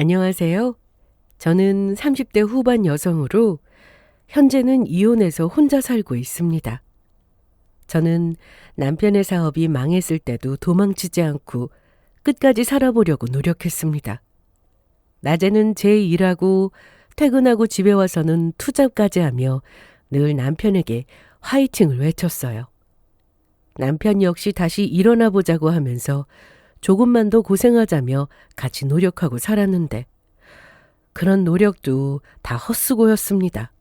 안녕하세요. 저는 30대 후반 여성으로 현재는 이혼해서 혼자 살고 있습니다. 저는 남편의 사업이 망했을 때도 도망치지 않고 끝까지 살아보려고 노력했습니다. 낮에는 제 일하고 퇴근하고 집에 와서는 투잡까지 하며 늘 남편에게 화이팅을 외쳤어요. 남편 역시 다시 일어나 보자고 하면서 조금만 더 고생하자며 같이 노력하고 살았는데 그런 노력도 다 헛수고였습니다.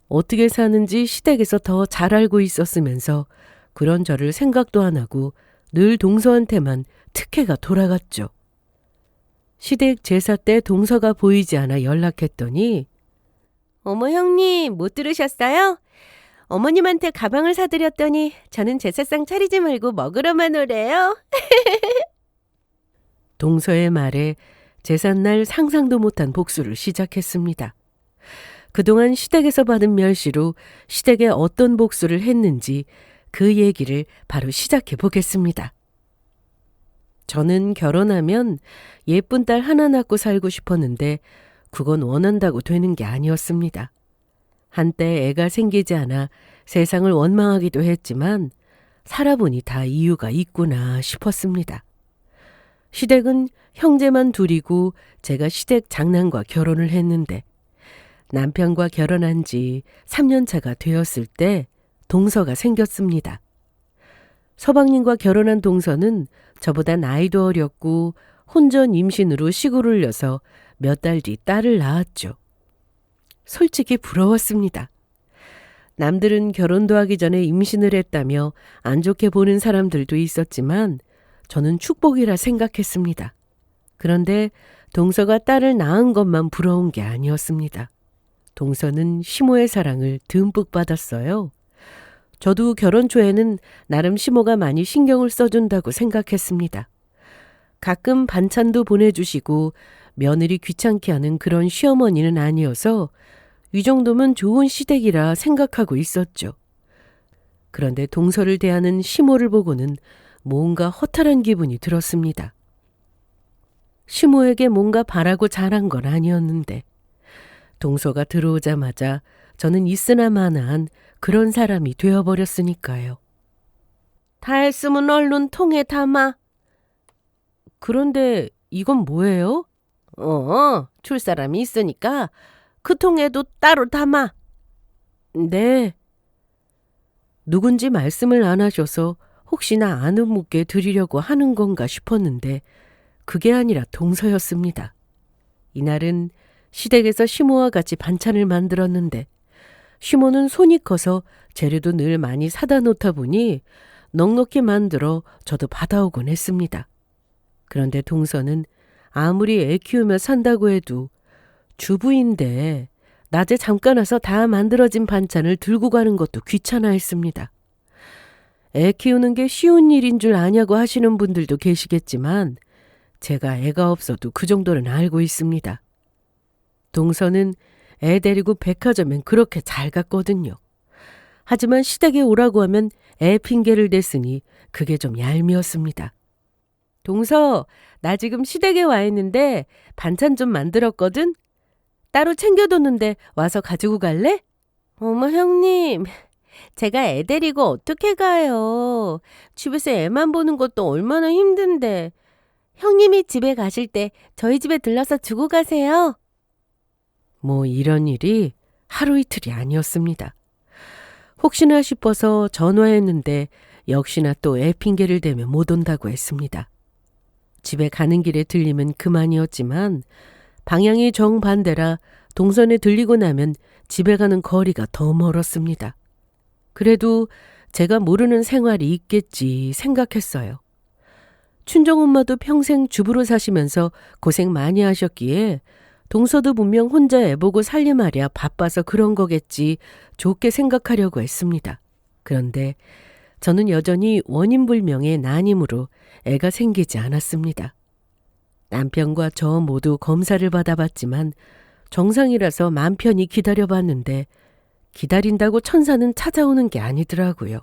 어떻게 사는지 시댁에서 더 잘 알고 있었으면서 그런 저를 생각도 안 하고 늘 동서한테만 특혜가 돌아갔죠. 시댁 제사 때 동서가 보이지 않아 연락했더니 어머 형님 못 들으셨어요? 어머님한테 가방을 사드렸더니 저는 제사상 차리지 말고 먹으러만 오래요. 동서의 말에 제삿날 상상도 못한 복수를 시작했습니다. 그동안 시댁에서 받은 멸시로 시댁에 어떤 복수를 했는지 그 얘기를 바로 시작해 보겠습니다. 저는 결혼하면 예쁜 딸 하나 낳고 살고 싶었는데 그건 원한다고 되는 게 아니었습니다. 한때 애가 생기지 않아 세상을 원망하기도 했지만 살아보니 다 이유가 있구나 싶었습니다. 시댁은 형제만 둘이고 제가 시댁 장남과 결혼을 했는데 남편과 결혼한 지 3년 차가 되었을 때 동서가 생겼습니다. 서방님과 결혼한 동서는 저보다 나이도 어렸고 혼전 임신으로 시골을 려서 몇 달 뒤 딸을 낳았죠. 솔직히 부러웠습니다. 남들은 결혼도 하기 전에 임신을 했다며 안 좋게 보는 사람들도 있었지만 저는 축복이라 생각했습니다. 그런데 동서가 딸을 낳은 것만 부러운 게 아니었습니다. 동서는 시모의 사랑을 듬뿍 받았어요. 저도 결혼 초에는 나름 시모가 많이 신경을 써준다고 생각했습니다. 가끔 반찬도 보내주시고 며느리 귀찮게 하는 그런 시어머니는 아니어서 이 정도면 좋은 시댁이라 생각하고 있었죠. 그런데 동서를 대하는 시모를 보고는 뭔가 허탈한 기분이 들었습니다. 시모에게 뭔가 바라고 잘한 건 아니었는데 동서가 들어오자마자 저는 있으나 마나한 그런 사람이 되어버렸으니까요. 다 했으면 얼른 통에 담아. 그런데 이건 뭐예요? 줄 사람이 있으니까 그 통에도 따로 담아. 네. 누군지 말씀을 안 하셔서 혹시나 아는 묻게 드리려고 하는 건가 싶었는데 그게 아니라 동서였습니다. 이날은 시댁에서 시모와 같이 반찬을 만들었는데 시모는 손이 커서 재료도 늘 많이 사다 놓다 보니 넉넉히 만들어 저도 받아오곤 했습니다. 그런데 동서는 아무리 애 키우며 산다고 해도 주부인데 낮에 잠깐 와서 다 만들어진 반찬을 들고 가는 것도 귀찮아 했습니다. 애 키우는 게 쉬운 일인 줄 아냐고 하시는 분들도 계시겠지만 제가 애가 없어도 그 정도는 알고 있습니다. 동서는 애 데리고 백화점엔 그렇게 잘 갔거든요. 하지만 시댁에 오라고 하면 애 핑계를 댔으니 그게 좀 얄미웠습니다. 동서, 나 지금 시댁에 와 있는데 반찬 좀 만들었거든? 따로 챙겨뒀는데 와서 가지고 갈래? 어머 형님, 제가 애 데리고 어떻게 가요? 집에서 애만 보는 것도 얼마나 힘든데. 형님이 집에 가실 때 저희 집에 들러서 주고 가세요. 뭐 이런 일이 하루 이틀이 아니었습니다. 혹시나 싶어서 전화했는데 역시나 또 애 핑계를 대며 못 온다고 했습니다. 집에 가는 길에 들리면 그만이었지만 방향이 정반대라 동선에 들리고 나면 집에 가는 거리가 더 멀었습니다. 그래도 제가 모르는 생활이 있겠지 생각했어요. 친정엄마도 평생 주부로 사시면서 고생 많이 하셨기에 동서도 분명 혼자 애 보고 살림하랴 바빠서 그런 거겠지 좋게 생각하려고 했습니다. 그런데 저는 여전히 원인불명의 난임으로 애가 생기지 않았습니다. 남편과 저 모두 검사를 받아봤지만 정상이라서 맘 편히 기다려봤는데 기다린다고 천사는 찾아오는 게 아니더라고요.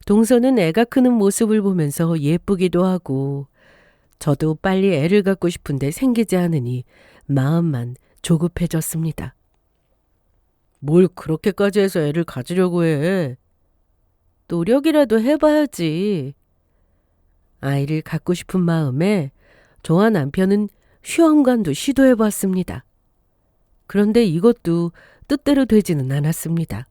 동서는 애가 크는 모습을 보면서 예쁘기도 하고 저도 빨리 애를 갖고 싶은데 생기지 않으니 마음만 조급해졌습니다. 뭘 그렇게까지 해서 애를 가지려고 해? 노력이라도 해봐야지. 아이를 갖고 싶은 마음에 저와 남편은 시험관도 시도해봤습니다. 그런데 이것도 뜻대로 되지는 않았습니다.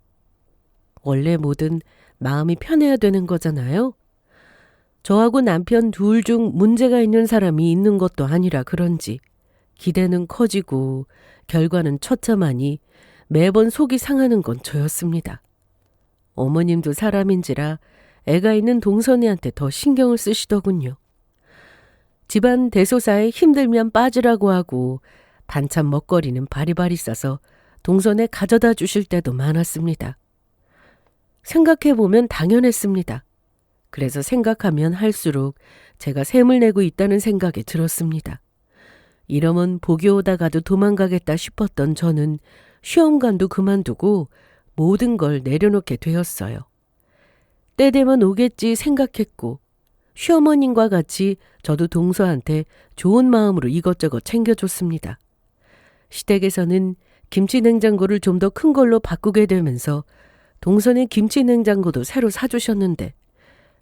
원래 뭐든 마음이 편해야 되는 거잖아요. 저하고 남편 둘 중 문제가 있는 사람이 있는 것도 아니라 그런지 기대는 커지고 결과는 처참하니 매번 속이 상하는 건 저였습니다. 어머님도 사람인지라 애가 있는 동선이한테 더 신경을 쓰시더군요. 집안 대소사에 힘들면 빠지라고 하고 반찬 먹거리는 바리바리 싸서 동선에 가져다 주실 때도 많았습니다. 생각해보면 당연했습니다. 그래서 생각하면 할수록 제가 셈을 내고 있다는 생각이 들었습니다. 이러면 복이 오다가도 도망가겠다 싶었던 저는 시험관도 그만두고 모든 걸 내려놓게 되었어요. 때 되면 오겠지 생각했고 시어머님과 같이 저도 동서한테 좋은 마음으로 이것저것 챙겨줬습니다. 시댁에서는 김치 냉장고를 좀 더 큰 걸로 바꾸게 되면서 동선의 김치 냉장고도 새로 사주셨는데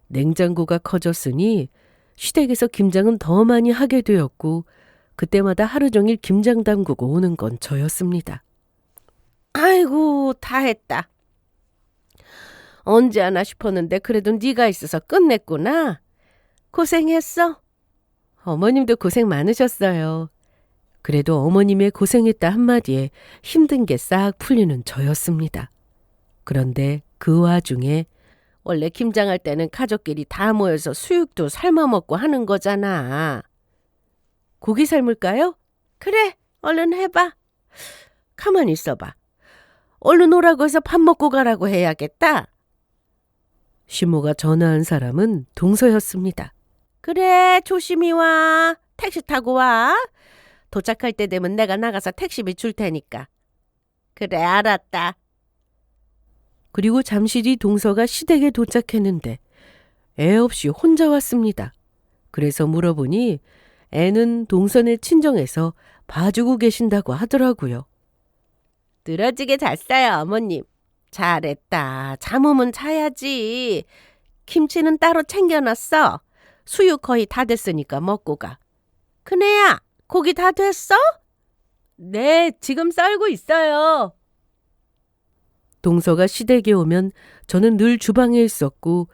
냉장고가 커졌으니 시댁에서 김장은 더 많이 하게 되었고 그때마다 하루 종일 김장 담그고 오는 건 저였습니다. 아이고 다 했다. 언제 하나 싶었는데 그래도 네가 있어서 끝냈구나. 고생했어. 어머님도 고생 많으셨어요. 그래도 어머님의 고생했다 한마디에 힘든 게 싹 풀리는 저였습니다. 그런데 그 와중에 원래 김장할 때는 가족끼리 다 모여서 수육도 삶아 먹고 하는 거잖아. 고기 삶을까요? 그래, 얼른 해봐. 가만히 있어봐. 얼른 오라고 해서 밥 먹고 가라고 해야겠다. 시모가 전화한 사람은 동서였습니다. 그래, 조심히 와. 택시 타고 와. 도착할 때 되면 내가 나가서 택시비 줄 테니까. 그래, 알았다. 그리고 잠시 뒤 동서가 시댁에 도착했는데 애 없이 혼자 왔습니다. 그래서 물어보니 애는 동선의 친정에서 봐주고 계신다고 하더라고요. 늘어지게 잤어요, 어머님. 잘했다. 잠오면 자야지. 김치는 따로 챙겨놨어. 수육 거의 다 됐으니까 먹고 가. 큰애야, 고기 다 됐어? 네, 지금 썰고 있어요. 동서가 시댁에 오면 저는 늘 주방에 있었고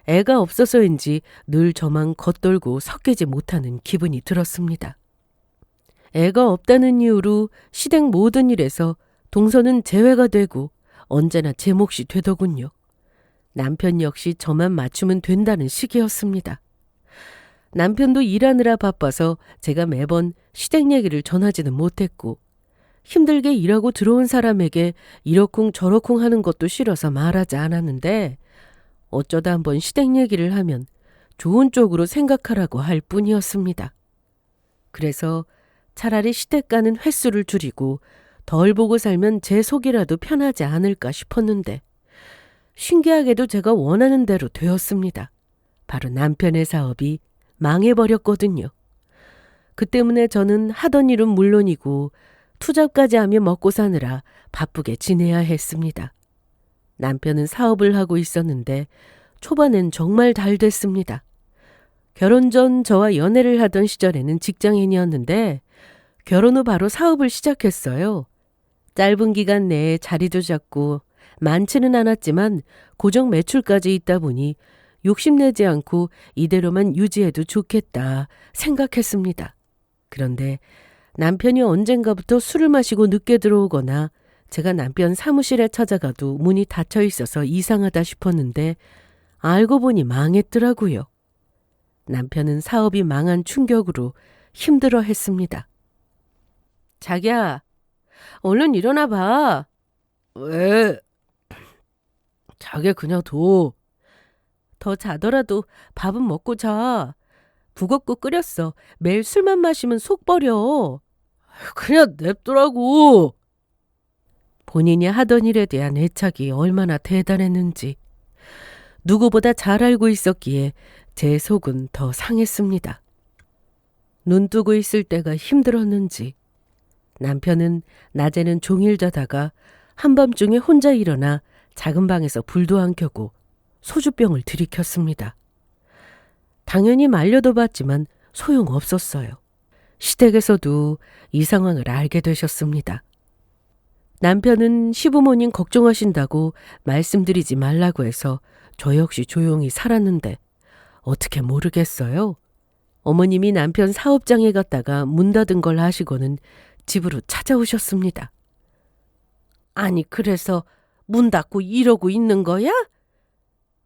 애가 없어서인지 늘 저만 겉돌고 섞이지 못하는 기분이 들었습니다. 애가 없다는 이유로 시댁 모든 일에서 동서는 제외가 되고 언제나 제 몫이 되더군요. 남편 역시 저만 맞추면 된다는 식이었습니다. 남편도 일하느라 바빠서 제가 매번 시댁 얘기를 전하지는 못했고 힘들게 일하고 들어온 사람에게 이러쿵 저러쿵 하는 것도 싫어서 말하지 않았는데 어쩌다 한번 시댁 얘기를 하면 좋은 쪽으로 생각하라고 할 뿐이었습니다. 그래서 차라리 시댁 가는 횟수를 줄이고 덜 보고 살면 제 속이라도 편하지 않을까 싶었는데 신기하게도 제가 원하는 대로 되었습니다. 바로 남편의 사업이 망해버렸거든요. 그 때문에 저는 하던 일은 물론이고 투잡까지 하며 먹고 사느라 바쁘게 지내야 했습니다. 남편은 사업을 하고 있었는데 초반엔 정말 잘 됐습니다. 결혼 전 저와 연애를 하던 시절에는 직장인이었는데 결혼 후 바로 사업을 시작했어요. 짧은 기간 내에 자리도 잡고 많지는 않았지만 고정 매출까지 있다 보니 욕심내지 않고 이대로만 유지해도 좋겠다 생각했습니다. 그런데 남편이 언젠가부터 술을 마시고 늦게 들어오거나 제가 남편 사무실에 찾아가도 문이 닫혀 있어서 이상하다 싶었는데 알고 보니 망했더라고요. 남편은 사업이 망한 충격으로 힘들어 했습니다. 자기야, 얼른 일어나 봐. 왜? 자기야 그냥 둬. 더 자더라도 밥은 먹고 자. 북엇국 끓였어. 매일 술만 마시면 속 버려. 그냥 냅두라고. 본인이 하던 일에 대한 애착이 얼마나 대단했는지 누구보다 잘 알고 있었기에 제 속은 더 상했습니다. 눈 뜨고 있을 때가 힘들었는지 남편은 낮에는 종일 자다가 한밤중에 혼자 일어나 작은 방에서 불도 안 켜고 소주병을 들이켰습니다. 당연히 말려도 봤지만 소용없었어요. 시댁에서도 이 상황을 알게 되셨습니다. 남편은 시부모님 걱정하신다고 말씀드리지 말라고 해서 저 역시 조용히 살았는데 어떻게 모르겠어요. 어머님이 남편 사업장에 갔다가 문 닫은 걸 아시고는 집으로 찾아오셨습니다. 아니, 그래서 문 닫고 이러고 있는 거야?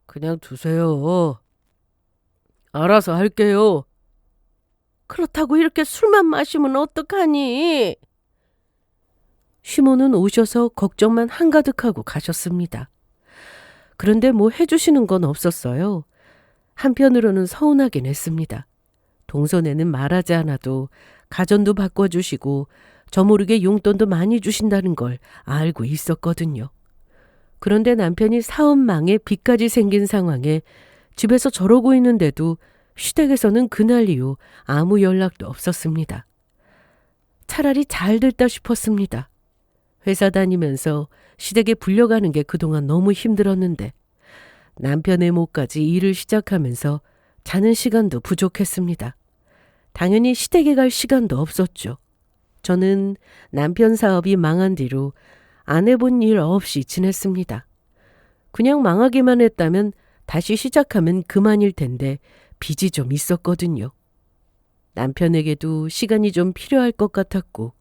그냥 두세요. 알아서 할게요. 그렇다고 이렇게 술만 마시면 어떡하니? 시모는 오셔서 걱정만 한가득하고 가셨습니다. 그런데 뭐 해주시는 건 없었어요. 한편으로는 서운하긴 했습니다. 동선에는 말하지 않아도 가전도 바꿔주시고 저 모르게 용돈도 많이 주신다는 걸 알고 있었거든요. 그런데 남편이 사업망에 빚까지 생긴 상황에 집에서 저러고 있는데도 시댁에서는 그날 이후 아무 연락도 없었습니다. 차라리 잘 됐다 싶었습니다. 회사 다니면서 시댁에 불려가는 게 그동안 너무 힘들었는데 남편의 몫까지 일을 시작하면서 자는 시간도 부족했습니다. 당연히 시댁에 갈 시간도 없었죠. 저는 남편 사업이 망한 뒤로 안 해본 일 없이 지냈습니다. 그냥 망하기만 했다면 다시 시작하면 그만일 텐데 빚이 좀 있었거든요. 남편에게도 시간이 좀 필요할 것 같았고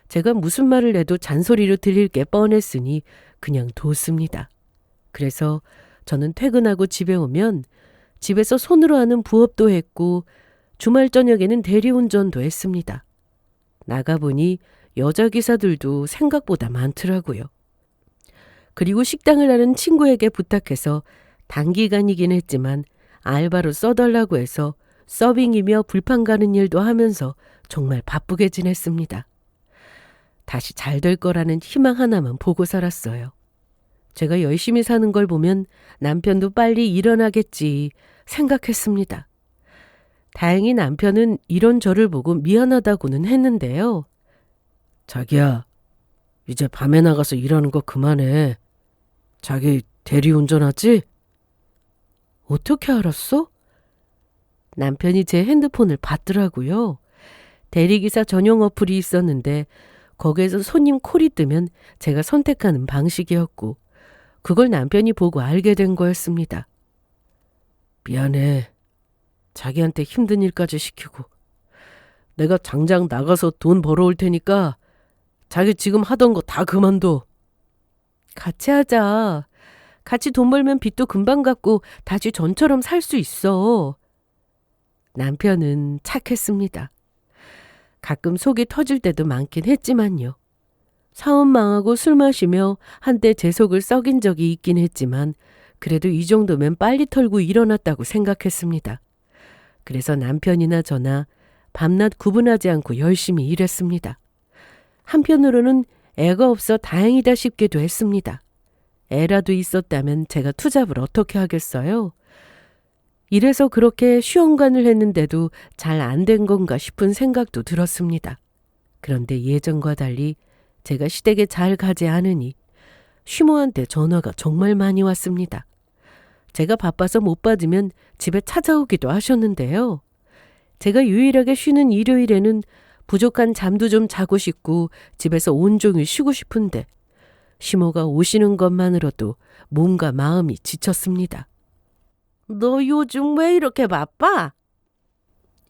제가 무슨 말을 해도 잔소리로 들릴 게 뻔했으니 그냥 뒀습니다. 그래서 저는 퇴근하고 집에 오면 집에서 손으로 하는 부업도 했고 주말 저녁에는 대리운전도 했습니다. 나가보니 여자 기사들도 생각보다 많더라고요. 그리고 식당을 하는 친구에게 부탁해서 단기간이긴 했지만 알바로 써달라고 해서 서빙이며 불판 가는 일도 하면서 정말 바쁘게 지냈습니다. 다시 잘 될 거라는 희망 하나만 보고 살았어요. 제가 열심히 사는 걸 보면 남편도 빨리 일어나겠지 생각했습니다. 다행히 남편은 이런 저를 보고 미안하다고는 했는데요. 자기야, 이제 밤에 나가서 일하는 거 그만해. 자기 대리운전하지? 어떻게 알았어? 남편이 제 핸드폰을 봤더라고요. 대리기사 전용 어플이 있었는데 거기에서 손님 콜이 뜨면 제가 선택하는 방식이었고 그걸 남편이 보고 알게 된 거였습니다. 미안해. 자기한테 힘든 일까지 시키고. 내가 당장 나가서 돈 벌어올 테니까 자기 지금 하던 거 다 그만둬. 같이 하자. 같이 돈 벌면 빚도 금방 갚고 다시 전처럼 살 수 있어. 남편은 착했습니다. 가끔 속이 터질 때도 많긴 했지만요. 사업 망하고 술 마시며 한때 제 속을 썩인 적이 있긴 했지만 그래도 이 정도면 빨리 털고 일어났다고 생각했습니다. 그래서 남편이나 저나 밤낮 구분하지 않고 열심히 일했습니다. 한편으로는 애가 없어 다행이다 싶기도 했습니다. 애라도 있었다면 제가 투잡을 어떻게 하겠어요? 이래서 그렇게 시험관을 했는데도 잘 안 된 건가 싶은 생각도 들었습니다. 그런데 예전과 달리 제가 시댁에 잘 가지 않으니 시모한테 전화가 정말 많이 왔습니다. 제가 바빠서 못 받으면 집에 찾아오기도 하셨는데요. 제가 유일하게 쉬는 일요일에는 부족한 잠도 좀 자고 싶고 집에서 온종일 쉬고 싶은데 시모가 오시는 것만으로도 몸과 마음이 지쳤습니다. 너 요즘 왜 이렇게 바빠?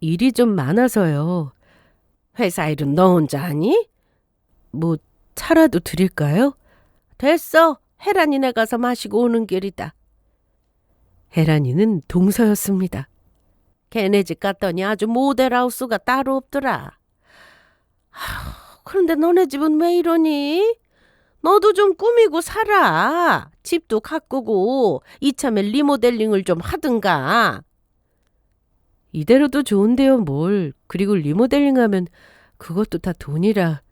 일이 좀 많아서요. 회사 일은 너 혼자 하니? 뭐 차라도 드릴까요? 됐어. 혜란이네 가서 마시고 오는 길이다. 혜란이는 동서였습니다. 걔네 집 갔더니 아주 모델하우스가 따로 없더라. 그런데 너네 집은 왜 이러니? 너도 좀 꾸미고 살아. 집도 가꾸고 이참에 리모델링을 좀 하든가. 이대로도 좋은데요 뭘. 그리고 리모델링하면 그것도 다 돈이라.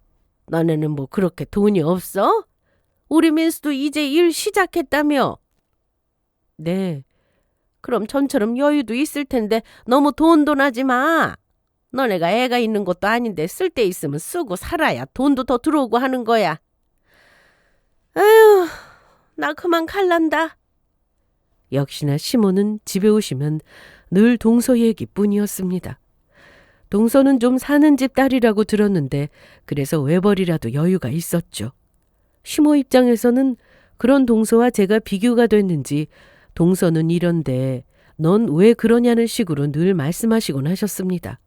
너네는 뭐 그렇게 돈이 없어? 우리 민수도 이제 일 시작했다며. 네. 그럼 전처럼 여유도 있을 텐데 너무 돈돈하지 마. 너네가 애가 있는 것도 아닌데 쓸 데 있으면 쓰고 살아야 돈도 더 들어오고 하는 거야. 아휴, 나 그만 갈란다. 역시나 시모는 집에 오시면 늘 동서 얘기뿐이었습니다. 동서는 좀 사는 집 딸이라고 들었는데 그래서 외벌이라도 여유가 있었죠. 시모 입장에서는 그런 동서와 제가 비교가 됐는지 동서는 이런데 넌 왜 그러냐는 식으로 늘 말씀하시곤 하셨습니다.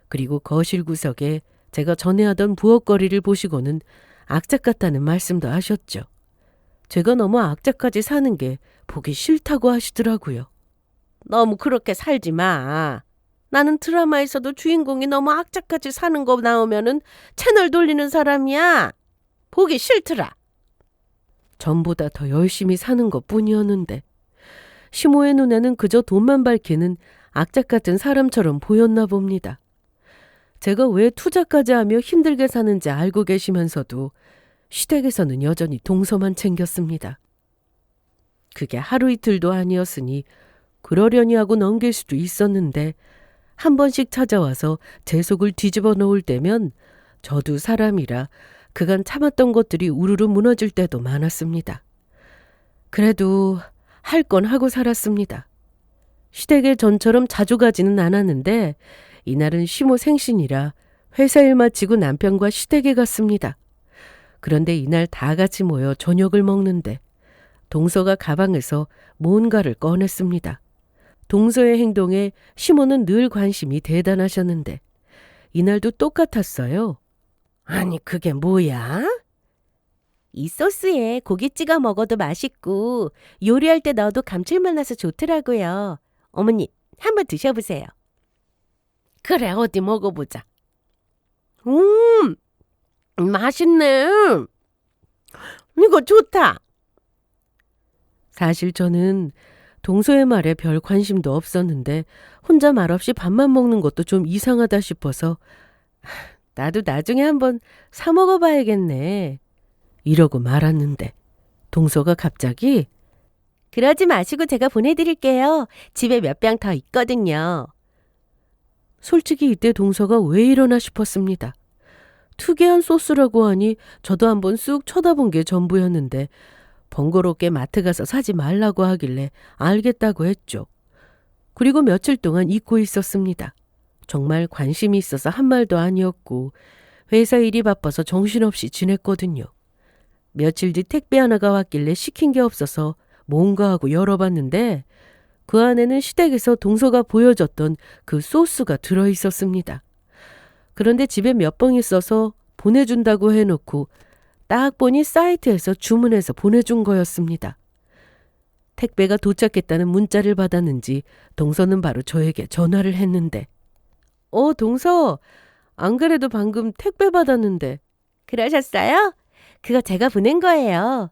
그리고 거실 구석에 제가 전에 하던 부엌거리를 보시고는 악착 같다는 말씀도 하셨죠. 제가 너무 악착까지 사는 게 보기 싫다고 하시더라고요. 너무 그렇게 살지 마. 나는 드라마에서도 주인공이 너무 악착같이 사는 거 나오면은 채널 돌리는 사람이야. 보기 싫더라. 전보다 더 열심히 사는 것 뿐이었는데 시모의 눈에는 그저 돈만 밝히는 악착 같은 사람처럼 보였나 봅니다. 제가 왜 투자까지 하며 힘들게 사는지 알고 계시면서도 시댁에서는 여전히 동서만 챙겼습니다. 그게 하루 이틀도 아니었으니 그러려니 하고 넘길 수도 있었는데 한 번씩 찾아와서 제 속을 뒤집어 놓을 때면 저도 사람이라 그간 참았던 것들이 우르르 무너질 때도 많았습니다. 그래도 할 건 하고 살았습니다. 시댁에 전처럼 자주 가지는 않았는데 이날은 시모 생신이라 회사 일 마치고 남편과 시댁에 갔습니다. 그런데 이날 다 같이 모여 저녁을 먹는데 동서가 가방에서 뭔가를 꺼냈습니다. 동서의 행동에 시모는 늘 관심이 대단하셨는데 이날도 똑같았어요. 아니 그게 뭐야? 이 소스에 고기 찍어 먹어도 맛있고 요리할 때 넣어도 감칠맛 나서 좋더라고요. 어머니 한번 드셔보세요. 그래 어디 먹어보자. 맛있네. 이거 좋다. 사실 저는 동서의 말에 별 관심도 없었는데 혼자 말없이 밥만 먹는 것도 좀 이상하다 싶어서 나도 나중에 한번 사 먹어봐야겠네. 이러고 말았는데 동서가 갑자기 그러지 마시고 제가 보내드릴게요. 집에 몇 병 더 있거든요. 솔직히 이때 동서가 왜 이러나 싶었습니다. 특이한 소스라고 하니 저도 한번 쑥 쳐다본 게 전부였는데 번거롭게 마트 가서 사지 말라고 하길래 알겠다고 했죠. 그리고 며칠 동안 잊고 있었습니다. 정말 관심이 있어서 한 말도 아니었고 회사 일이 바빠서 정신없이 지냈거든요. 며칠 뒤 택배 하나가 왔길래 시킨 게 없어서 뭔가 하고 열어봤는데 그 안에는 시댁에서 동서가 보여줬던 그 소스가 들어있었습니다. 그런데 집에 몇 봉 있어서 보내준다고 해놓고 딱 보니 사이트에서 주문해서 보내준 거였습니다. 택배가 도착했다는 문자를 받았는지 동서는 바로 저에게 전화를 했는데 동서, 안 그래도 방금 택배 받았는데. 그러셨어요? 그거 제가 보낸 거예요.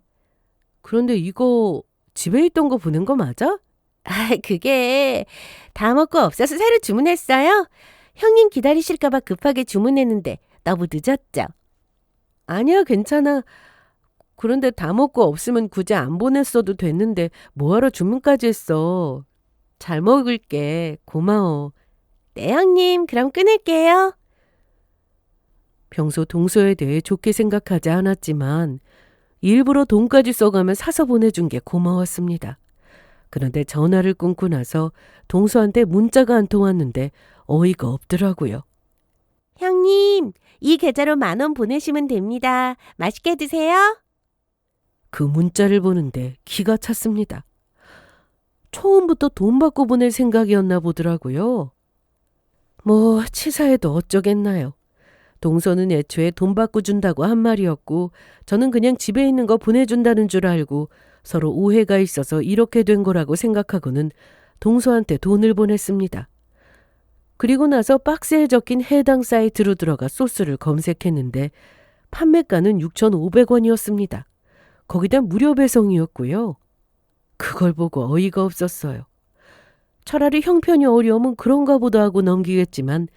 그런데 이거 집에 있던 거 보낸 거 맞아? 그게 다 먹고 없어서 새로 주문했어요. 형님 기다리실까 봐 급하게 주문했는데 너무 늦었죠? 아니야, 괜찮아. 그런데 다 먹고 없으면 굳이 안 보냈어도 됐는데 뭐하러 주문까지 했어. 잘 먹을게. 고마워. 네, 형님. 그럼 끊을게요. 평소 동서에 대해 좋게 생각하지 않았지만 일부러 돈까지 써가며 사서 보내준 게 고마웠습니다. 그런데 전화를 끊고 나서 동서한테 문자가 한 통 왔는데 어이가 없더라고요. 형님, 이 계좌로 10,000원 보내시면 됩니다. 맛있게 드세요. 그 문자를 보는데 기가 찼습니다. 처음부터 돈 받고 보낼 생각이었나 보더라고요. 뭐 치사해도 어쩌겠나요. 동서는 애초에 돈 받고 준다고 한 말이었고 저는 그냥 집에 있는 거 보내준다는 줄 알고 서로 오해가 있어서 이렇게 된 거라고 생각하고는 동서한테 돈을 보냈습니다. 그리고 나서 박스에 적힌 해당 사이트로 들어가 소스를 검색했는데 판매가는 6,500원이었습니다. 거기다 무료 배송이었고요. 그걸 보고 어이가 없었어요. 차라리 형편이 어려우면 그런가 보다 하고 넘기겠지만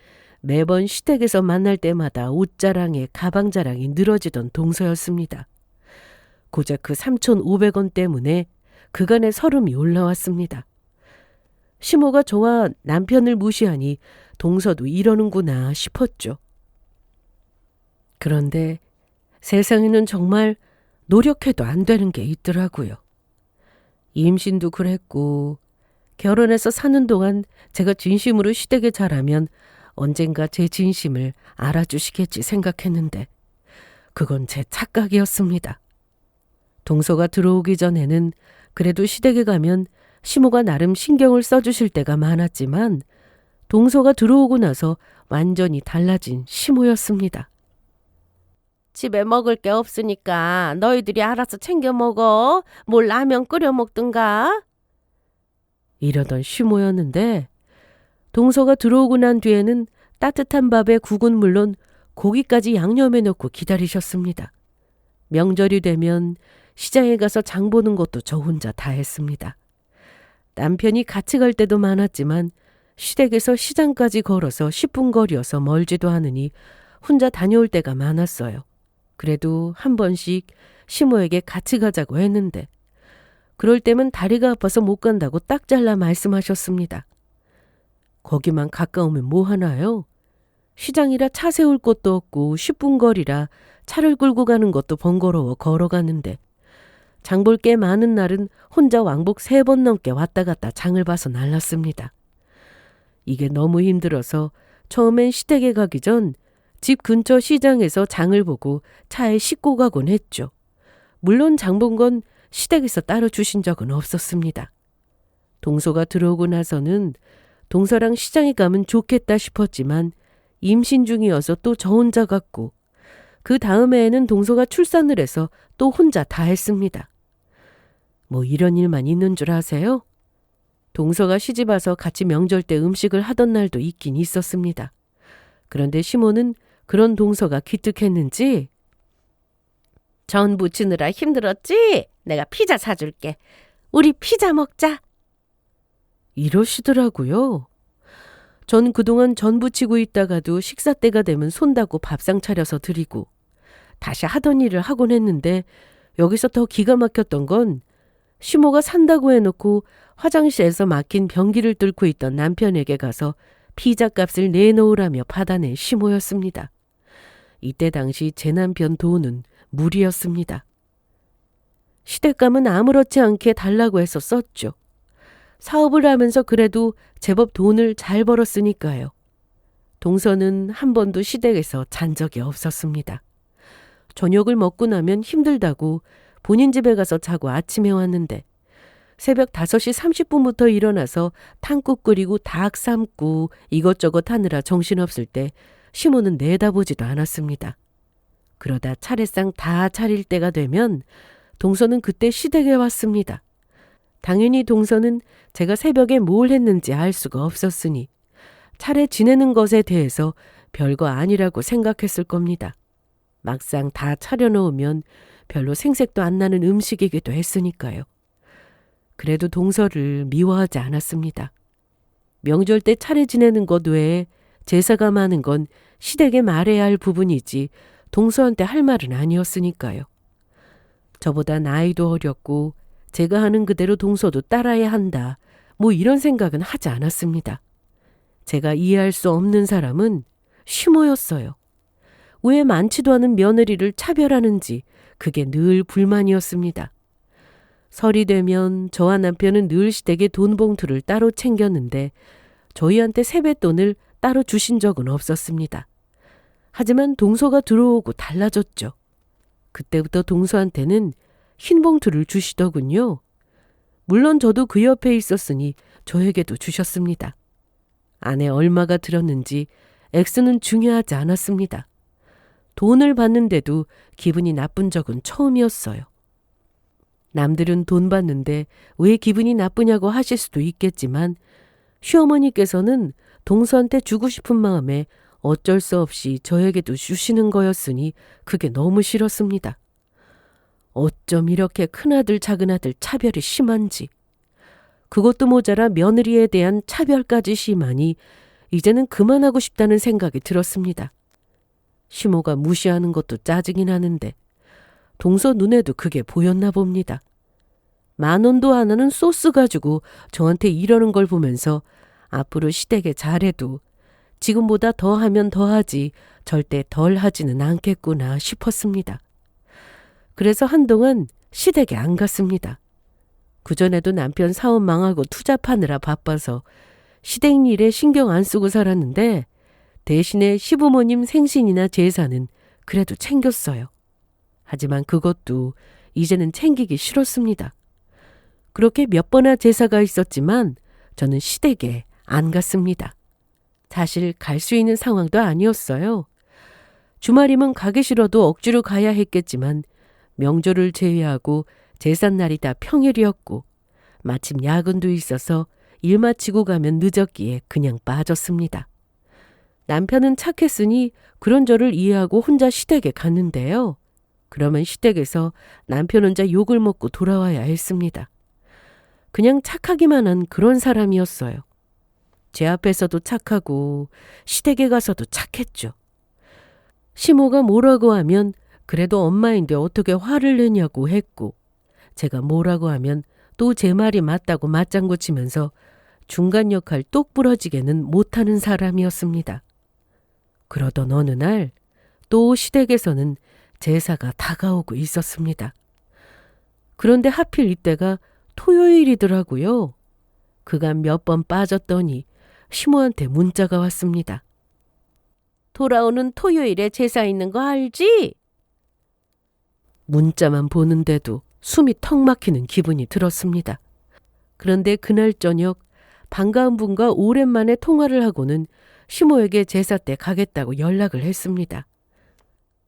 매번 시댁에서 만날 때마다 옷자랑에 가방자랑이 늘어지던 동서였습니다. 고작 그 3,500원 때문에 그간의 서름이 올라왔습니다. 시모가 저와 남편을 무시하니 동서도 이러는구나 싶었죠. 그런데 세상에는 정말 노력해도 안 되는 게 있더라고요. 임신도 그랬고 결혼해서 사는 동안 제가 진심으로 시댁에 잘하면 언젠가 제 진심을 알아주시겠지 생각했는데 그건 제 착각이었습니다. 동서가 들어오기 전에는 그래도 시댁에 가면 시모가 나름 신경을 써주실 때가 많았지만 동서가 들어오고 나서 완전히 달라진 시모였습니다. 집에 먹을 게 없으니까 너희들이 알아서 챙겨 먹어. 뭘 라면 끓여 먹든가. 이러던 시모였는데 동서가 들어오고 난 뒤에는 따뜻한 밥에 국은 물론 고기까지 양념해 놓고 기다리셨습니다. 명절이 되면 시장에 가서 장 보는 것도 저 혼자 다 했습니다. 남편이 같이 갈 때도 많았지만 시댁에서 시장까지 걸어서 10분 거리여서 멀지도 않으니 혼자 다녀올 때가 많았어요. 그래도 한 번씩 시모에게 같이 가자고 했는데 그럴 때면 다리가 아파서 못 간다고 딱 잘라 말씀하셨습니다. 거기만 가까우면 뭐 하나요? 시장이라 차 세울 곳도 없고 10분 거리라 차를 끌고 가는 것도 번거로워 걸어가는데 장 볼 게 많은 날은 혼자 왕복 3번 넘게 왔다 갔다 장을 봐서 날랐습니다. 이게 너무 힘들어서 처음엔 시댁에 가기 전 집 근처 시장에서 장을 보고 차에 싣고 가곤 했죠. 물론 장 본 건 시댁에서 따로 주신 적은 없었습니다. 동서가 들어오고 나서는 동서랑 시장에 가면 좋겠다 싶었지만 임신 중이어서 또 저 혼자 갔고 그 다음해에는 동서가 출산을 해서 또 혼자 다 했습니다. 뭐 이런 일만 있는 줄 아세요? 동서가 시집 와서 같이 명절 때 음식을 하던 날도 있긴 있었습니다. 그런데 시모는 그런 동서가 기특했는지 전 부치느라 힘들었지? 내가 피자 사줄게. 우리 피자 먹자. 이러시더라고요. 전 그동안 전 부치고 있다가도 식사 때가 되면 손다고 밥상 차려서 드리고 다시 하던 일을 하곤 했는데 여기서 더 기가 막혔던 건 시모가 산다고 해놓고 화장실에서 막힌 변기를 뚫고 있던 남편에게 가서 피자 값을 내놓으라며 받아낸 시모였습니다. 이때 당시 제 남편 돈은 무리였습니다. 시댁감은 아무렇지 않게 달라고 해서 썼죠. 사업을 하면서 그래도 제법 돈을 잘 벌었으니까요. 동서는 한 번도 시댁에서 잔 적이 없었습니다. 저녁을 먹고 나면 힘들다고 본인 집에 가서 자고 아침에 왔는데 새벽 5시 30분부터 일어나서 탕국 끓이고 닭 삶고 이것저것 하느라 정신없을 때 시모는 내다보지도 않았습니다. 그러다 차례상 다 차릴 때가 되면 동서는 그때 시댁에 왔습니다. 당연히 동서는 제가 새벽에 뭘 했는지 알 수가 없었으니 차례 지내는 것에 대해서 별거 아니라고 생각했을 겁니다. 막상 다 차려놓으면 별로 생색도 안 나는 음식이기도 했으니까요. 그래도 동서를 미워하지 않았습니다. 명절 때 차례 지내는 것 외에 제사가 많은 건 시댁에 말해야 할 부분이지 동서한테 할 말은 아니었으니까요. 저보다 나이도 어렸고 제가 하는 그대로 동서도 따라야 한다. 뭐 이런 생각은 하지 않았습니다. 제가 이해할 수 없는 사람은 시모였어요. 왜 많지도 않은 며느리를 차별하는지 그게 늘 불만이었습니다. 설이 되면 저와 남편은 늘 시댁에 돈 봉투를 따로 챙겼는데 저희한테 세뱃돈을 따로 주신 적은 없었습니다. 하지만 동서가 들어오고 달라졌죠. 그때부터 동서한테는 흰 봉투를 주시더군요. 물론 저도 그 옆에 있었으니 저에게도 주셨습니다. 안에 얼마가 들었는지 액수는 중요하지 않았습니다. 돈을 받는데도 기분이 나쁜 적은 처음이었어요. 남들은 돈 받는데 왜 기분이 나쁘냐고 하실 수도 있겠지만 시어머니께서는 동서한테 주고 싶은 마음에 어쩔 수 없이 저에게도 주시는 거였으니 그게 너무 싫었습니다. 어쩜 이렇게 큰아들 작은아들 차별이 심한지. 그것도 모자라 며느리에 대한 차별까지 심하니 이제는 그만하고 싶다는 생각이 들었습니다. 시모가 무시하는 것도 짜증이 나는데 동서 눈에도 그게 보였나 봅니다. 10,000원도 안 하는 소스 가지고 저한테 이러는 걸 보면서 앞으로 시댁에 잘해도 지금보다 더 하면 더 하지 절대 덜 하지는 않겠구나 싶었습니다. 그래서 한동안 시댁에 안 갔습니다. 그전에도 남편 사업 망하고 투자 파느라 바빠서 시댁 일에 신경 안 쓰고 살았는데 대신에 시부모님 생신이나 제사는 그래도 챙겼어요. 하지만 그것도 이제는 챙기기 싫었습니다. 그렇게 몇 번의 제사가 있었지만 저는 시댁에 안 갔습니다. 사실 갈 수 있는 상황도 아니었어요. 주말이면 가기 싫어도 억지로 가야 했겠지만 명절을 제외하고 제삿날이 다 평일이었고 마침 야근도 있어서 일 마치고 가면 늦었기에 그냥 빠졌습니다. 남편은 착했으니 그런 저를 이해하고 혼자 시댁에 갔는데요. 그러면 시댁에서 남편 혼자 욕을 먹고 돌아와야 했습니다. 그냥 착하기만 한 그런 사람이었어요. 제 앞에서도 착하고 시댁에 가서도 착했죠. 시모가 뭐라고 하면 그래도 엄마인데 어떻게 화를 내냐고 했고 제가 뭐라고 하면 또 제 말이 맞다고 맞장구 치면서 중간 역할 똑부러지게는 못하는 사람이었습니다. 그러던 어느 날 또 시댁에서는 제사가 다가오고 있었습니다. 그런데 하필 이때가 토요일이더라고요. 그간 몇 번 빠졌더니 시모한테 문자가 왔습니다. 돌아오는 토요일에 제사 있는 거 알지? 문자만 보는데도 숨이 턱 막히는 기분이 들었습니다. 그런데 그날 저녁 반가운 분과 오랜만에 통화를 하고는 시모에게 제사 때 가겠다고 연락을 했습니다.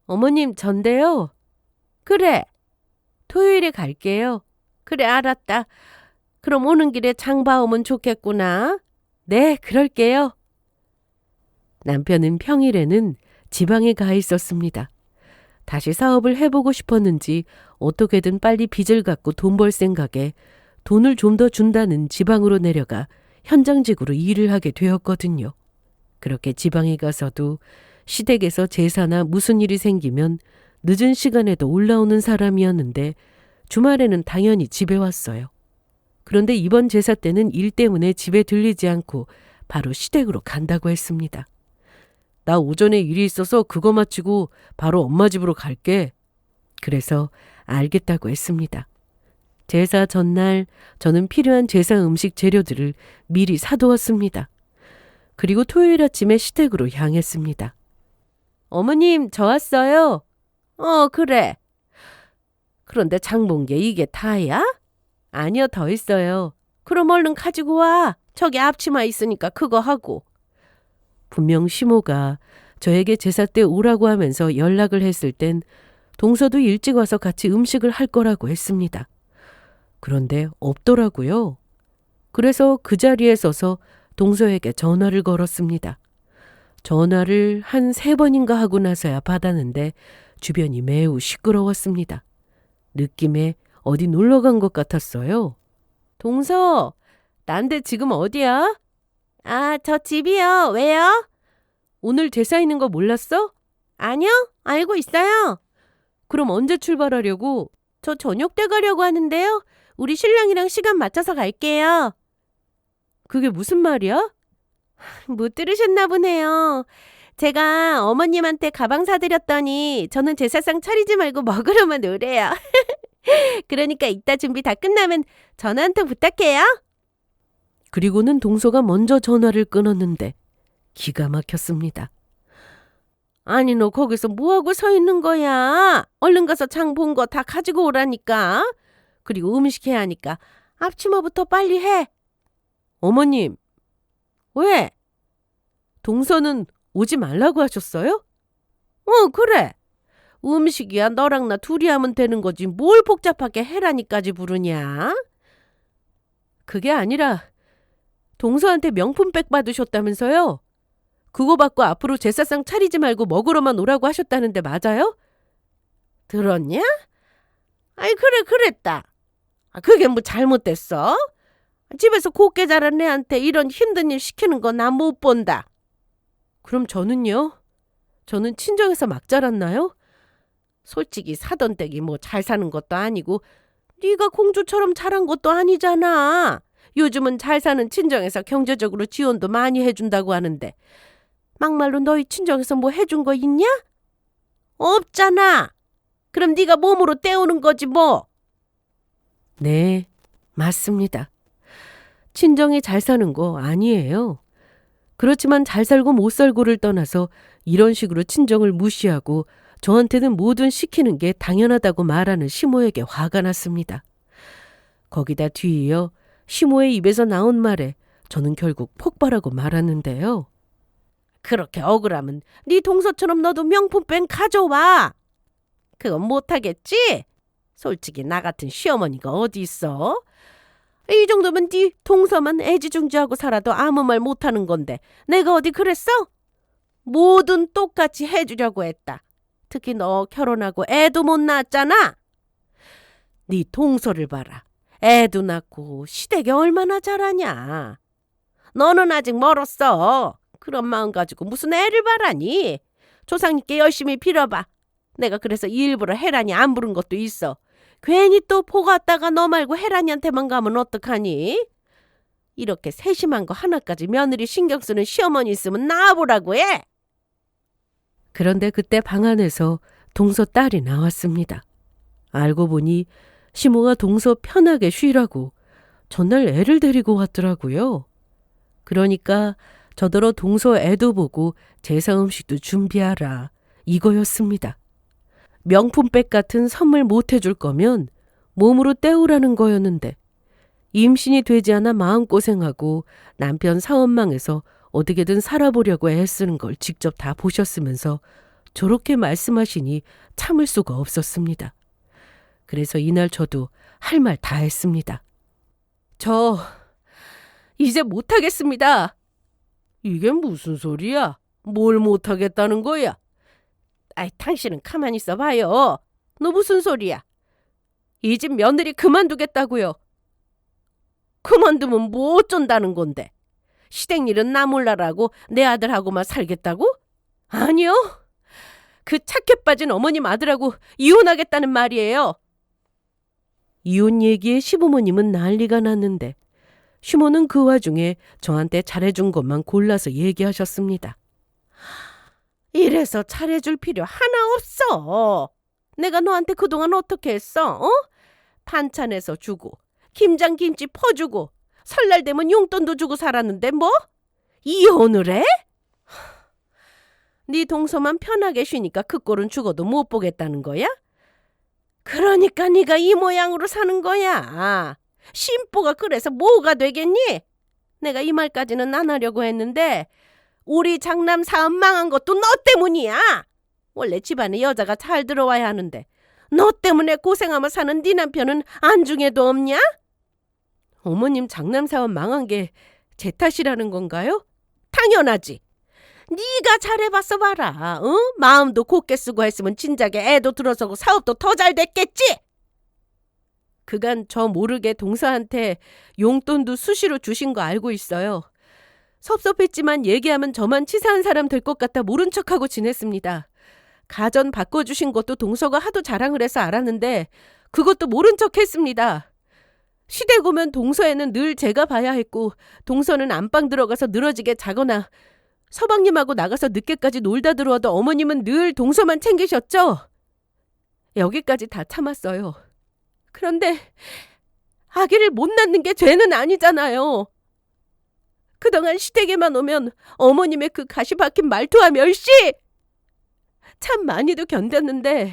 어머님 전데요. 그래. 토요일에 갈게요. 그래 알았다. 그럼 오는 길에 장 봐오면 좋겠구나. 네 그럴게요. 남편은 평일에는 지방에 가 있었습니다. 다시 사업을 해보고 싶었는지 어떻게든 빨리 빚을 갚고 돈 벌 생각에 돈을 좀 더 준다는 지방으로 내려가 현장직으로 일을 하게 되었거든요. 그렇게 지방에 가서도 시댁에서 제사나 무슨 일이 생기면 늦은 시간에도 올라오는 사람이었는데 주말에는 당연히 집에 왔어요. 그런데 이번 제사 때는 일 때문에 집에 들리지 않고 바로 시댁으로 간다고 했습니다. 나 오전에 일이 있어서 그거 마치고 바로 엄마 집으로 갈게. 그래서 알겠다고 했습니다. 제사 전날 저는 필요한 제사 음식 재료들을 미리 사두었습니다. 그리고 토요일 아침에 시댁으로 향했습니다. 어머님, 저 왔어요. 그래. 그런데 장 본 게 이게 다야? 아니요, 더 있어요. 그럼 얼른 가지고 와. 저기 앞치마 있으니까 그거 하고. 분명 시모가 저에게 제사 때 오라고 하면서 연락을 했을 땐 동서도 일찍 와서 같이 음식을 할 거라고 했습니다. 그런데 없더라고요. 그래서 그 자리에 서서 동서에게 전화를 걸었습니다. 전화를 한 3번인가 하고 나서야 받았는데 주변이 매우 시끄러웠습니다. 느낌에 어디 놀러 간 것 같았어요. 동서, 난데 지금 어디야? 아, 저 집이요. 왜요? 오늘 제사 있는 거 몰랐어? 아니요, 알고 있어요. 그럼 언제 출발하려고? 저 저녁 때 가려고 하는데요. 우리 신랑이랑 시간 맞춰서 갈게요. 그게 무슨 말이야? 못 들으셨나 보네요. 제가 어머님한테 가방 사드렸더니 저는 제사상 차리지 말고 먹으러만 오래요. 그러니까 이따 준비 다 끝나면 전화 한 통 부탁해요. 그리고는 동서가 먼저 전화를 끊었는데 기가 막혔습니다. 아니 너 거기서 뭐하고 서 있는 거야? 얼른 가서 장 본 거 다 가지고 오라니까. 그리고 음식 해야 하니까 앞치마부터 빨리 해. 어머님. 왜? 동서는 오지 말라고 하셨어요? 그래. 음식이야 너랑 나 둘이 하면 되는 거지 뭘 복잡하게 해라니까지 부르냐? 그게 아니라 동서한테 명품백 받으셨다면서요? 그거 받고 앞으로 제사상 차리지 말고 먹으러만 오라고 하셨다는데 맞아요? 들었냐? 아이 그래 그랬다. 그게 뭐 잘못됐어? 집에서 곱게 자란 애한테 이런 힘든 일 시키는 거 나 못 본다. 그럼 저는요? 저는 친정에서 막 자랐나요? 솔직히 사돈 댁이 뭐 잘 사는 것도 아니고 네가 공주처럼 자란 것도 아니잖아. 요즘은 잘 사는 친정에서 경제적으로 지원도 많이 해준다고 하는데 막말로 너희 친정에서 뭐 해준 거 있냐? 없잖아. 그럼 네가 몸으로 때우는 거지 뭐. 네, 맞습니다. 친정이 잘 사는 거 아니에요. 그렇지만 잘 살고 못 살고를 떠나서 이런 식으로 친정을 무시하고 저한테는 뭐든 시키는 게 당연하다고 말하는 시모에게 화가 났습니다. 거기다 뒤이어 시모의 입에서 나온 말에 저는 결국 폭발하고 말았는데요. 그렇게 억울하면 네 동서처럼 너도 명품백 가져와. 그건 못하겠지? 솔직히 나 같은 시어머니가 어디 있어? 이 정도면 네 동서만 애지중지하고 살아도 아무 말 못하는 건데 내가 어디 그랬어? 뭐든 똑같이 해주려고 했다. 특히 너 결혼하고 애도 못 낳았잖아. 네 동서를 봐라. 애도 낳고 시댁에 얼마나 잘하냐. 너는 아직 멀었어. 그런 마음 가지고 무슨 애를 바라니. 조상님께 열심히 빌어봐. 내가 그래서 일부러 혜란이 안 부른 것도 있어. 괜히 또 보고 왔다가 너 말고 혜란이한테만 가면 어떡하니? 이렇게 세심한 거 하나까지 며느리 신경 쓰는 시어머니 있으면 나와보라고 해. 그런데 그때 방 안에서 동서 딸이 나왔습니다. 알고 보니 시모가 동서 편하게 쉬라고 전날 애를 데리고 왔더라고요. 그러니까 저더러 동서 애도 보고 제사 음식도 준비하라 이거였습니다. 명품백 같은 선물 못 해줄 거면 몸으로 때우라는 거였는데 임신이 되지 않아 마음고생하고 남편 사원망에서 어떻게든 살아보려고 애쓰는 걸 직접 다 보셨으면서 저렇게 말씀하시니 참을 수가 없었습니다. 그래서 이날 저도 할 말 다 했습니다. 저 이제 못하겠습니다. 이게 무슨 소리야? 뭘 못하겠다는 거야? 아이, 당신은 가만히 있어봐요. 너 무슨 소리야? 이 집 며느리 그만두겠다고요. 그만두면 뭐 어쩐다는 건데? 시댁 일은 나 몰라라고 내 아들하고만 살겠다고? 아니요. 그 착해 빠진 어머님 아들하고 이혼하겠다는 말이에요. 이혼 얘기에 시부모님은 난리가 났는데 시모는 그 와중에 저한테 잘해준 것만 골라서 얘기하셨습니다. 이래서 잘해줄 필요 하나 없어. 내가 너한테 그동안 어떻게 했어? 어? 반찬해서 주고 김장 김치 퍼주고 설날 되면 용돈도 주고 살았는데 뭐? 이혼을 해? 네 동서만 편하게 쉬니까 그 꼴은 죽어도 못 보겠다는 거야? 그러니까 네가 이 모양으로 사는 거야. 심보가 그래서 뭐가 되겠니? 내가 이 말까지는 안 하려고 했는데 우리 장남 사업 망한 것도 너 때문이야. 원래 집안에 여자가 잘 들어와야 하는데 너 때문에 고생하며 사는 네 남편은 안중에도 없냐? 어머님 장남 사업 망한 게 제 탓이라는 건가요? 당연하지. 네가 잘해봤어 봐라. 어? 마음도 곱게 쓰고 했으면 진작에 애도 들어서고 사업도 더 잘 됐겠지? 그간 저 모르게 동서한테 용돈도 수시로 주신 거 알고 있어요. 섭섭했지만 얘기하면 저만 치사한 사람 될 것 같아 모른 척하고 지냈습니다. 가전 바꿔주신 것도 동서가 하도 자랑을 해서 알았는데 그것도 모른 척 했습니다. 시댁 오면 동서에는 늘 제가 봐야 했고 동서는 안방 들어가서 늘어지게 자거나 서방님하고 나가서 늦게까지 놀다 들어와도 어머님은 늘 동서만 챙기셨죠? 여기까지 다 참았어요. 그런데 아기를 못 낳는 게 죄는 아니잖아요. 그동안 시댁에만 오면 어머님의 그 가시 박힌 말투와 멸시! 참 많이도 견뎠는데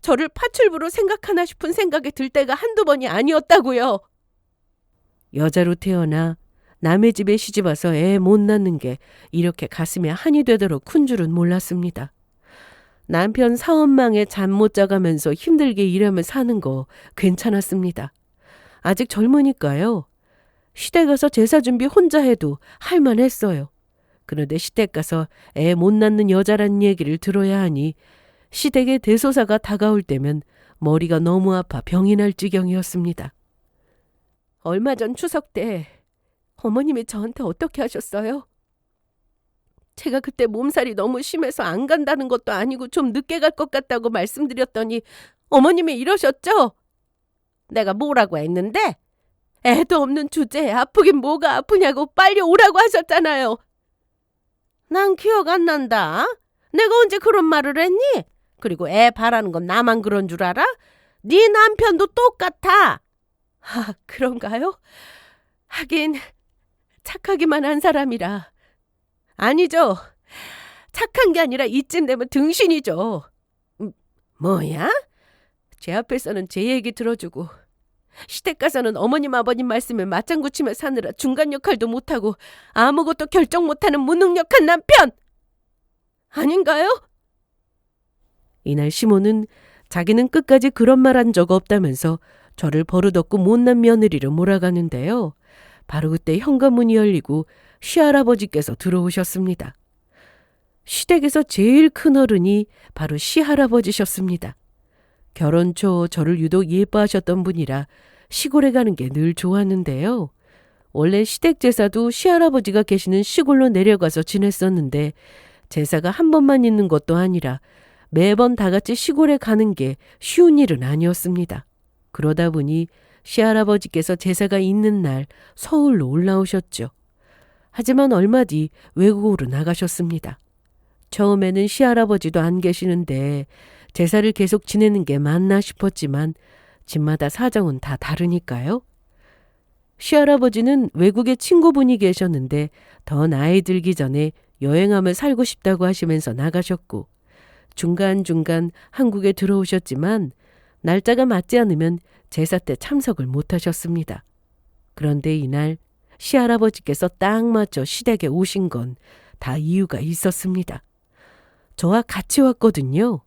저를 파출부로 생각하나 싶은 생각이 들 때가 한두 번이 아니었다고요. 여자로 태어나 남의 집에 시집와서 애 못 낳는 게 이렇게 가슴에 한이 되도록 큰 줄은 몰랐습니다. 남편 사업망에 잠 못 자가면서 힘들게 일하며 사는 거 괜찮았습니다. 아직 젊으니까요. 시댁 가서 제사 준비 혼자 해도 할만했어요. 그런데 시댁 가서 애 못 낳는 여자란 얘기를 들어야 하니 시댁의 대소사가 다가올 때면 머리가 너무 아파 병이 날 지경이었습니다. 얼마 전 추석 때 어머님이 저한테 어떻게 하셨어요? 제가 그때 몸살이 너무 심해서 안 간다는 것도 아니고 좀 늦게 갈 것 같다고 말씀드렸더니 어머님이 이러셨죠? 내가 뭐라고 했는데? 애도 없는 주제에 아프긴 뭐가 아프냐고 빨리 오라고 하셨잖아요. 난 기억 안 난다. 내가 언제 그런 말을 했니? 그리고 애 바라는 건 나만 그런 줄 알아? 네 남편도 똑같아. 아, 그런가요? 하긴 착하기만 한 사람이라. 아니죠. 착한 게 아니라 이쯤 되면 등신이죠. 뭐야? 제 앞에서는 제 얘기 들어주고 시댁 가서는 어머님 아버님 말씀에 맞장구 치며 사느라 중간 역할도 못하고 아무것도 결정 못하는 무능력한 남편! 아닌가요? 이날 시모는 자기는 끝까지 그런 말 한 적 없다면서 저를 버릇없고 못난 며느리로 몰아가는데요. 바로 그때 현관문이 열리고 시할아버지께서 들어오셨습니다. 시댁에서 제일 큰 어른이 바로 시할아버지셨습니다. 결혼 초 저를 유독 예뻐하셨던 분이라 시골에 가는 게 늘 좋았는데요. 원래 시댁 제사도 시할아버지가 계시는 시골로 내려가서 지냈었는데 제사가 한 번만 있는 것도 아니라 매번 다 같이 시골에 가는 게 쉬운 일은 아니었습니다. 그러다 보니 시할아버지께서 제사가 있는 날 서울로 올라오셨죠. 하지만 얼마 뒤 외국으로 나가셨습니다. 처음에는 시할아버지도 안 계시는데 제사를 계속 지내는 게 맞나 싶었지만 집마다 사정은 다 다르니까요. 시할아버지는 외국에 친구분이 계셨는데 더 나이 들기 전에 여행하며 살고 싶다고 하시면서 나가셨고 중간중간 한국에 들어오셨지만 날짜가 맞지 않으면 제사 때 참석을 못하셨습니다. 그런데 이날 시할아버지께서 딱 맞춰 시댁에 오신 건 다 이유가 있었습니다. 저와 같이 왔거든요.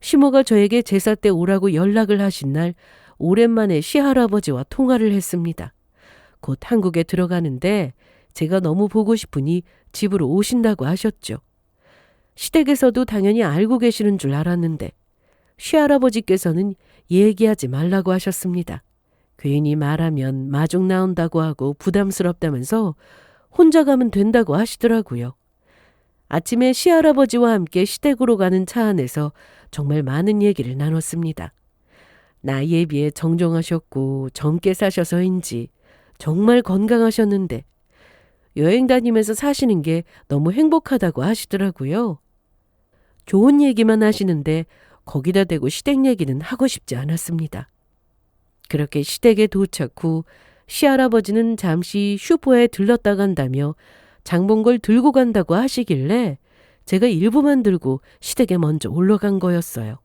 시모가 저에게 제사 때 오라고 연락을 하신 날 오랜만에 시할아버지와 통화를 했습니다. 곧 한국에 들어가는데 제가 너무 보고 싶으니 집으로 오신다고 하셨죠. 시댁에서도 당연히 알고 계시는 줄 알았는데 시할아버지께서는 얘기하지 말라고 하셨습니다. 괜히 말하면 마중 나온다고 하고 부담스럽다면서 혼자 가면 된다고 하시더라고요. 아침에 시할아버지와 함께 시댁으로 가는 차 안에서 정말 많은 얘기를 나눴습니다. 나이에 비해 정정하셨고 젊게 사셔서인지 정말 건강하셨는데 여행 다니면서 사시는 게 너무 행복하다고 하시더라고요. 좋은 얘기만 하시는데 거기다 대고 시댁 얘기는 하고 싶지 않았습니다. 그렇게 시댁에 도착 후 시할아버지는 잠시 슈퍼에 들렀다 간다며 장본 걸 들고 간다고 하시길래 제가 일부만 들고 시댁에 먼저 올라간 거였어요.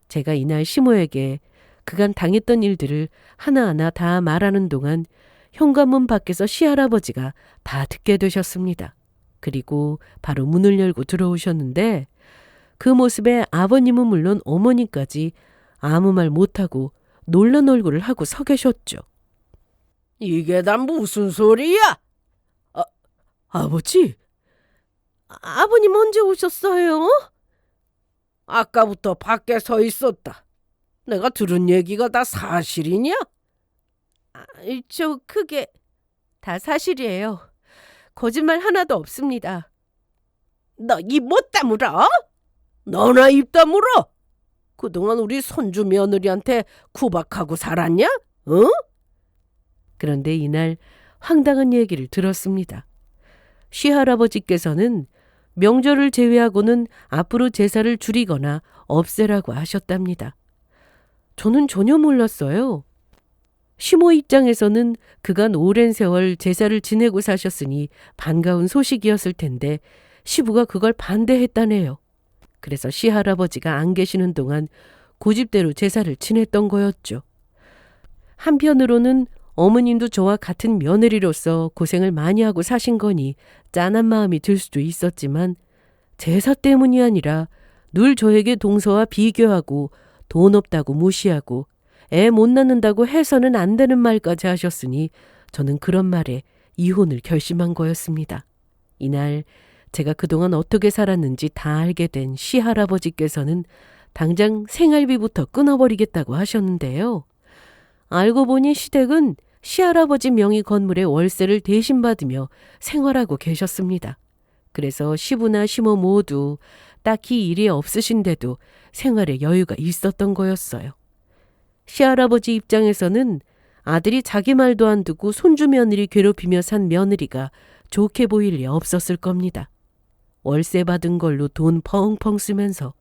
제가 이날 시모에게 그간 당했던 일들을 하나하나 다 말하는 동안 현관문 밖에서 시할아버지가 다 듣게 되셨습니다. 그리고 바로 문을 열고 들어오셨는데 그 모습에 아버님은 물론 어머니까지 아무 말 못하고 놀란 얼굴을 하고 서 계셨죠. 이게 다 무슨 소리야? 아버지? 아버님 언제 오셨어요? 아까부터 밖에 서 있었다. 내가 들은 얘기가 다 사실이냐? 그게 다 사실이에요. 거짓말 하나도 없습니다. 너 입 못 다물어? 너나 입 다물어? 그동안 우리 손주 며느리한테 구박하고 살았냐? 응? 그런데 이날 황당한 얘기를 들었습니다. 시할아버지께서는 명절을 제외하고는 앞으로 제사를 줄이거나 없애라고 하셨답니다. 저는 전혀 몰랐어요. 시모 입장에서는 그간 오랜 세월 제사를 지내고 사셨으니 반가운 소식이었을 텐데 시부가 그걸 반대했다네요. 그래서 시할아버지가 안 계시는 동안 고집대로 제사를 지냈던 거였죠. 한편으로는 어머님도 저와 같은 며느리로서 고생을 많이 하고 사신 거니 짠한 마음이 들 수도 있었지만 제사 때문이 아니라 늘 저에게 동서와 비교하고 돈 없다고 무시하고 애 못 낳는다고 해서는 안 되는 말까지 하셨으니 저는 그런 말에 이혼을 결심한 거였습니다. 이날 제가 그동안 어떻게 살았는지 다 알게 된 시할아버지께서는 당장 생활비부터 끊어버리겠다고 하셨는데요. 알고 보니 시댁은 시할아버지 명의 건물의 월세를 대신 받으며 생활하고 계셨습니다. 그래서 시부나 시모 모두 딱히 일이 없으신데도 생활에 여유가 있었던 거였어요. 시할아버지 입장에서는 아들이 자기 말도 안 듣고 손주 며느리 괴롭히며 산 며느리가 좋게 보일 리 없었을 겁니다. 월세 받은 걸로 돈 펑펑 쓰면서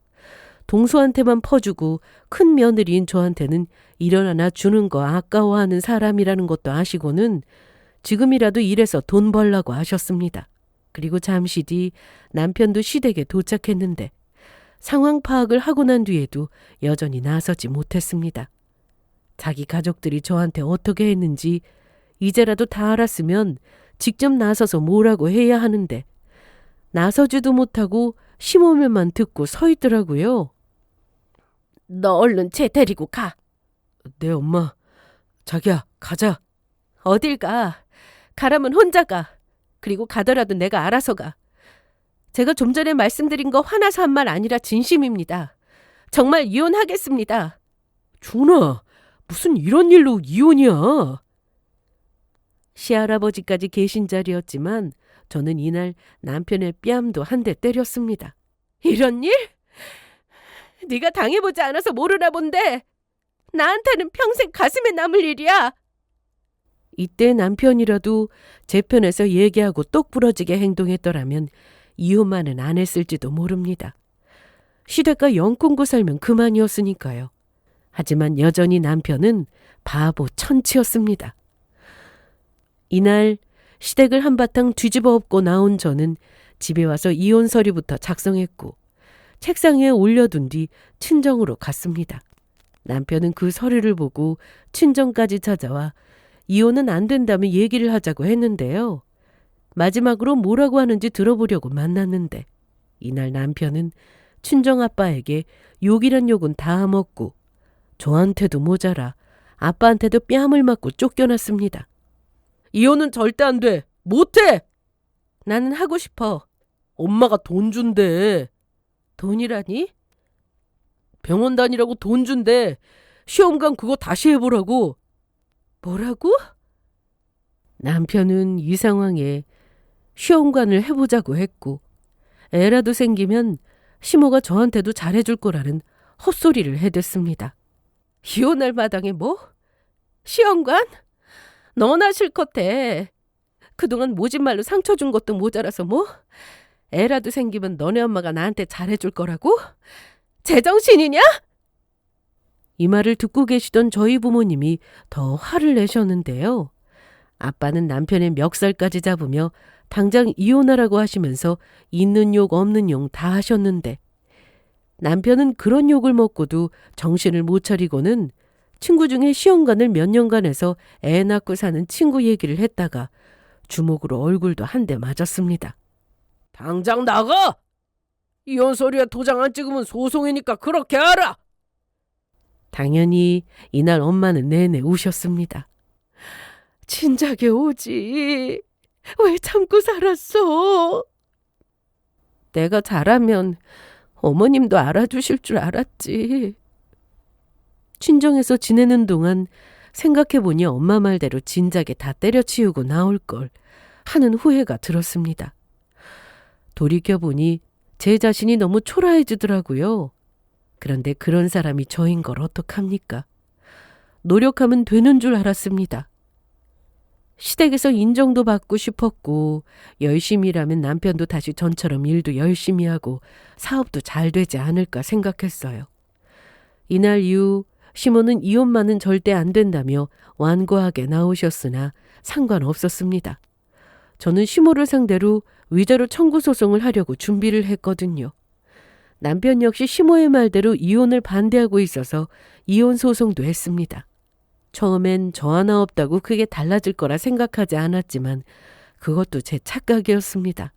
동서한테만 퍼주고 큰 며느리인 저한테는 1원 하나 주는 거 아까워하는 사람이라는 것도 아시고는 지금이라도 일해서 돈 벌라고 하셨습니다. 그리고 잠시 뒤 남편도 시댁에 도착했는데 상황 파악을 하고 난 뒤에도 여전히 나서지 못했습니다. 자기 가족들이 저한테 어떻게 했는지 이제라도 다 알았으면 직접 나서서 뭐라고 해야 하는데 나서지도 못하고 심호흡만 듣고 서 있더라고요. 너 얼른 쟤 데리고 가. 네, 엄마. 자기야, 가자. 어딜 가. 가라면 혼자 가. 그리고 가더라도 내가 알아서 가. 제가 좀 전에 말씀드린 거 화나서 한 말 아니라 진심입니다. 정말 이혼하겠습니다. 준아, 무슨 이런 일로 이혼이야? 시할아버지까지 계신 자리였지만 저는 이날 남편의 뺨도 한 대 때렸습니다. 이런 일? 네가 당해보지 않아서 모르나 본데 나한테는 평생 가슴에 남을 일이야. 이때 남편이라도 제 편에서 얘기하고 똑 부러지게 행동했더라면 이혼만은 안 했을지도 모릅니다. 시댁과 영 끊고 살면 그만이었으니까요. 하지만 여전히 남편은 바보 천치였습니다. 이날 시댁을 한바탕 뒤집어 엎고 나온 저는 집에 와서 이혼 서류부터 작성했고 책상 위에 올려둔 뒤 친정으로 갔습니다. 남편은 그 서류를 보고 친정까지 찾아와 이혼은 안 된다며 얘기를 하자고 했는데요. 마지막으로 뭐라고 하는지 들어보려고 만났는데 이날 남편은 친정아빠에게 욕이란 욕은 다 먹고 저한테도 모자라 아빠한테도 뺨을 맞고 쫓겨났습니다. 이혼은 절대 안 돼. 못해. 나는 하고 싶어. 엄마가 돈 준대. 돈이라니? 병원 다니라고 돈 준대. 시험관 그거 다시 해보라고. 뭐라고? 남편은 이 상황에 시험관을 해보자고 했고 애라도 생기면 시모가 저한테도 잘해줄 거라는 헛소리를 해댔습니다. 이혼할 마당에 뭐? 시험관? 너나 실컷해. 그동안 모진말로 상처 준 것도 모자라서 뭐? 애라도 생기면 너네 엄마가 나한테 잘해줄 거라고? 제정신이냐? 이 말을 듣고 계시던 저희 부모님이 더 화를 내셨는데요. 아빠는 남편의 멱살까지 잡으며 당장 이혼하라고 하시면서 있는 욕 없는 욕 다 하셨는데 남편은 그런 욕을 먹고도 정신을 못 차리고는 친구 중에 시험관을 몇 년간 해서 애 낳고 사는 친구 얘기를 했다가 주먹으로 얼굴도 한 대 맞았습니다. 당장 나가! 이혼 서류에 도장 안 찍으면 소송이니까 그렇게 알아! 당연히 이날 엄마는 내내 우셨습니다. 진작에 오지. 왜 참고 살았어? 내가 잘하면 어머님도 알아주실 줄 알았지. 친정에서 지내는 동안 생각해보니 엄마 말대로 진작에 다 때려치우고 나올 걸 하는 후회가 들었습니다. 돌이켜보니 제 자신이 너무 초라해지더라고요. 그런데 그런 사람이 저인 걸 어떡합니까? 노력하면 되는 줄 알았습니다. 시댁에서 인정도 받고 싶었고 열심히 일하면 남편도 다시 전처럼 일도 열심히 하고 사업도 잘 되지 않을까 생각했어요. 이날 이후 시모는 이혼만은 절대 안 된다며 완고하게 나오셨으나 상관없었습니다. 저는 시모를 상대로 위자료 청구 소송을 하려고 준비를 했거든요. 남편 역시 시모의 말대로 이혼을 반대하고 있어서 이혼 소송도 했습니다. 처음엔 저 하나 없다고 크게 달라질 거라 생각하지 않았지만 그것도 제 착각이었습니다.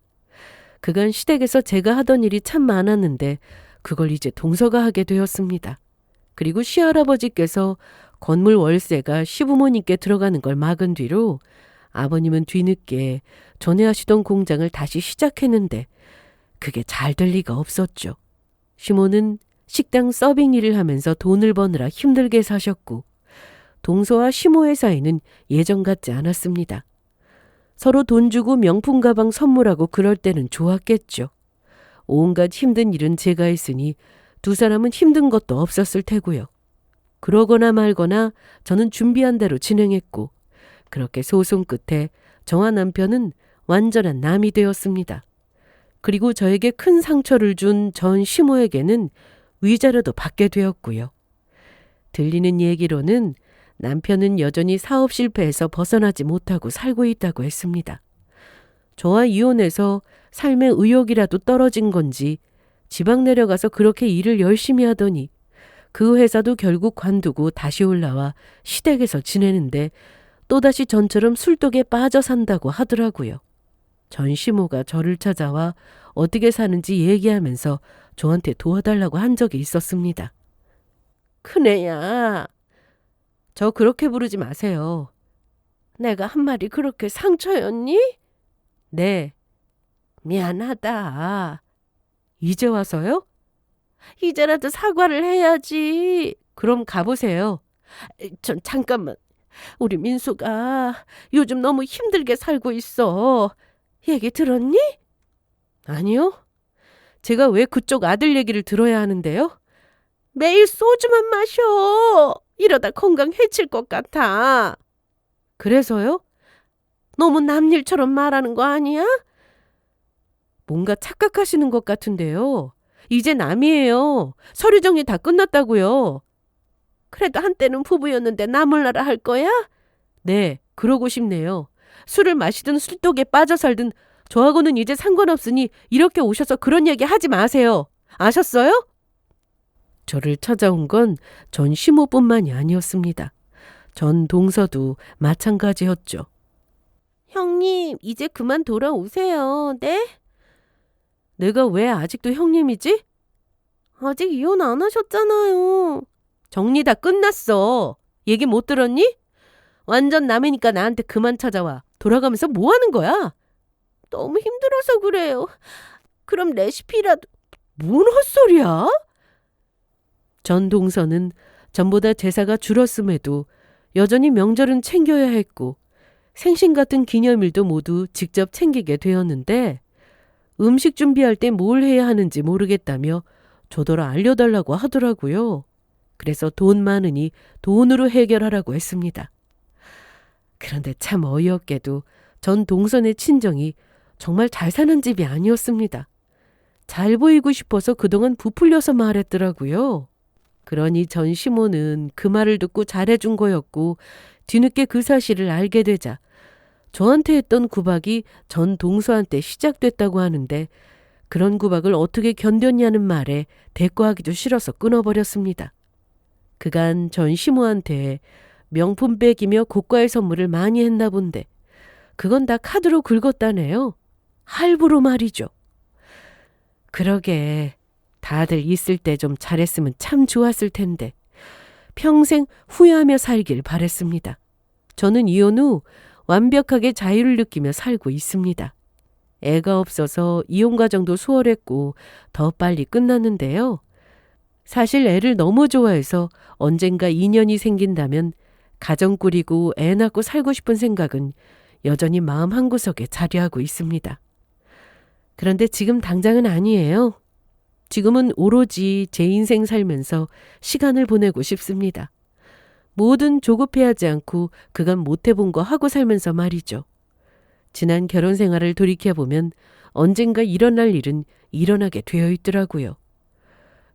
그간 시댁에서 제가 하던 일이 참 많았는데 그걸 이제 동서가 하게 되었습니다. 그리고 시할아버지께서 건물 월세가 시부모님께 들어가는 걸 막은 뒤로 아버님은 뒤늦게 전에 하시던 공장을 다시 시작했는데 그게 잘 될 리가 없었죠. 시모는 식당 서빙 일을 하면서 돈을 버느라 힘들게 사셨고 동서와 시모의 사이는 예전 같지 않았습니다. 서로 돈 주고 명품 가방 선물하고 그럴 때는 좋았겠죠. 온갖 힘든 일은 제가 했으니 두 사람은 힘든 것도 없었을 테고요. 그러거나 말거나 저는 준비한 대로 진행했고 그렇게 소송 끝에 저와 남편은 완전한 남이 되었습니다. 그리고 저에게 큰 상처를 준 전 시모에게는 위자료도 받게 되었고요. 들리는 얘기로는 남편은 여전히 사업 실패에서 벗어나지 못하고 살고 있다고 했습니다. 저와 이혼해서 삶의 의욕이라도 떨어진 건지 지방 내려가서 그렇게 일을 열심히 하더니 그 회사도 결국 관두고 다시 올라와 시댁에서 지내는데 또다시 전처럼 술독에 빠져 산다고 하더라고요. 전 시모가 저를 찾아와 어떻게 사는지 얘기하면서 저한테 도와달라고 한 적이 있었습니다. 큰애야, 저 그렇게 부르지 마세요. 내가 한 말이 그렇게 상처였니? 네. 미안하다. 이제 와서요? 이제라도 사과를 해야지. 그럼 가보세요. 잠깐만. 우리 민수가 요즘 너무 힘들게 살고 있어. 얘기 들었니? 아니요. 제가 왜 그쪽 아들 얘기를 들어야 하는데요? 매일 소주만 마셔. 이러다 건강 해칠 것 같아. 그래서요? 너무 남 일처럼 말하는 거 아니야? 뭔가 착각하시는 것 같은데요. 이제 남이에요. 서류 정리 다 끝났다고요. 그래도 한때는 부부였는데 나 몰라라 할 거야? 네, 그러고 싶네요. 술을 마시든 술독에 빠져 살든 저하고는 이제 상관없으니 이렇게 오셔서 그런 얘기 하지 마세요. 아셨어요? 저를 찾아온 건 전 시모뿐만이 아니었습니다. 전 동서도 마찬가지였죠. 형님, 이제 그만 돌아오세요. 네? 내가 왜 아직도 형님이지? 아직 이혼 안 하셨잖아요. 정리 다 끝났어. 얘기 못 들었니? 완전 남이니까 나한테 그만 찾아와. 돌아가면서 뭐 하는 거야? 너무 힘들어서 그래요. 그럼 레시피라도. 뭔 헛소리야? 전 동서는 전보다 제사가 줄었음에도 여전히 명절은 챙겨야 했고 생신 같은 기념일도 모두 직접 챙기게 되었는데 음식 준비할 때 뭘 해야 하는지 모르겠다며 저더러 알려달라고 하더라고요. 그래서 돈 많으니 돈으로 해결하라고 했습니다. 그런데 참 어이없게도 전 동선의 친정이 정말 잘 사는 집이 아니었습니다. 잘 보이고 싶어서 그동안 부풀려서 말했더라고요. 그러니 전 시모는 그 말을 듣고 잘해준 거였고 뒤늦게 그 사실을 알게 되자 저한테 했던 구박이 전 동서한테 시작됐다고 하는데 그런 구박을 어떻게 견뎠냐는 말에 대꾸하기도 싫어서 끊어버렸습니다. 그간 전 시모한테 명품백이며 고가의 선물을 많이 했나 본데 그건 다 카드로 긁었다네요. 할부로 말이죠. 그러게 다들 있을 때 좀 잘했으면 참 좋았을 텐데 평생 후회하며 살길 바랬습니다. 저는 이혼 후 완벽하게 자유를 느끼며 살고 있습니다. 애가 없어서 이혼 과정도 수월했고 더 빨리 끝났는데요. 사실 애를 너무 좋아해서 언젠가 인연이 생긴다면 가정 꾸리고 애 낳고 살고 싶은 생각은 여전히 마음 한구석에 자리하고 있습니다. 그런데 지금 당장은 아니에요. 지금은 오로지 제 인생 살면서 시간을 보내고 싶습니다. 뭐든 조급해하지 않고 그간 못해본 거 하고 살면서 말이죠. 지난 결혼 생활을 돌이켜보면 언젠가 일어날 일은 일어나게 되어 있더라고요.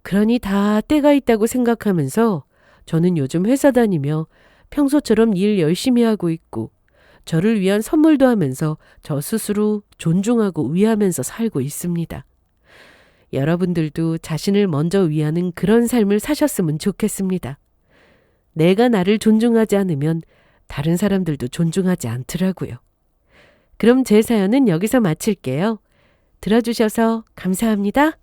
그러니 다 때가 있다고 생각하면서 저는 요즘 회사 다니며 평소처럼 일 열심히 하고 있고 저를 위한 선물도 하면서 저 스스로 존중하고 위하면서 살고 있습니다. 여러분들도 자신을 먼저 위하는 그런 삶을 사셨으면 좋겠습니다. 내가 나를 존중하지 않으면 다른 사람들도 존중하지 않더라고요. 그럼 제 사연은 여기서 마칠게요. 들어주셔서 감사합니다.